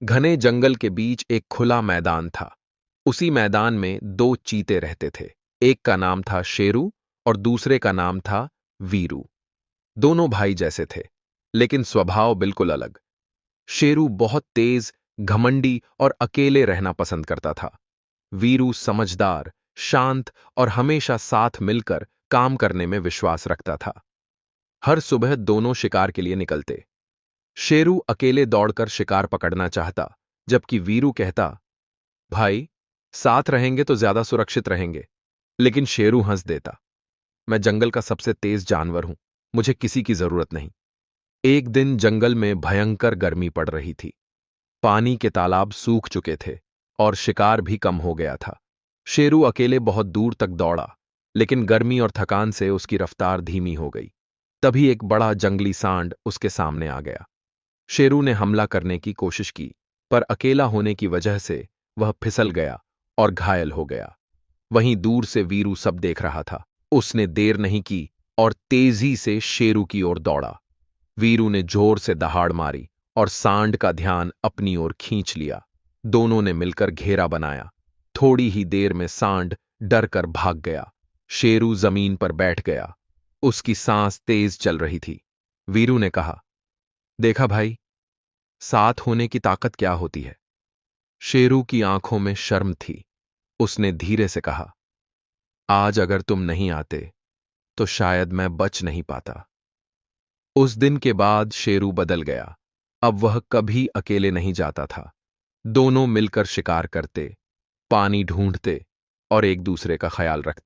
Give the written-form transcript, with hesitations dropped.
घने जंगल के बीच एक खुला मैदान था। उसी मैदान में दो चीते रहते थे। एक का नाम था शेरू और दूसरे का नाम था वीरू। दोनों भाई जैसे थे, लेकिन स्वभाव बिल्कुल अलग। शेरू बहुत तेज, घमंडी और अकेले रहना पसंद करता था। वीरू समझदार, शांत और हमेशा साथ मिलकर काम करने में विश्वास रखता था। हर सुबह दोनों शिकार के लिए निकलते। शेरू अकेले दौड़कर शिकार पकड़ना चाहता, जबकि वीरू कहता, भाई, साथ रहेंगे तो ज्यादा सुरक्षित रहेंगे। लेकिन शेरू हंस देता, मैं जंगल का सबसे तेज जानवर हूं, मुझे किसी की जरूरत नहीं। एक दिन जंगल में भयंकर गर्मी पड़ रही थी। पानी के तालाब सूख चुके थे और शिकार भी कम हो गया था। शेरू अकेले बहुत दूर तक दौड़ा, लेकिन गर्मी और थकान से उसकी रफ्तार धीमी हो गई। तभी एक बड़ा जंगली सांड उसके सामने आ गया। शेरू ने हमला करने की कोशिश की, पर अकेला होने की वजह से वह फिसल गया और घायल हो गया। वहीं दूर से वीरू सब देख रहा था। उसने देर नहीं की और तेजी से शेरू की ओर दौड़ा। वीरू ने जोर से दहाड़ मारी और सांड का ध्यान अपनी ओर खींच लिया। दोनों ने मिलकर घेरा बनाया। थोड़ी ही देर में सांड डर कर भाग गया। शेरू जमीन पर बैठ गया। उसकी सांस तेज चल रही थी। वीरू ने कहा, देखा भाई, साथ होने की ताकत क्या होती है। शेरू की आंखों में शर्म थी। उसने धीरे से कहा, आज अगर तुम नहीं आते तो शायद मैं बच नहीं पाता। उस दिन के बाद शेरू बदल गया। अब वह कभी अकेले नहीं जाता था। दोनों मिलकर शिकार करते, पानी ढूंढते और एक दूसरे का ख्याल रखते।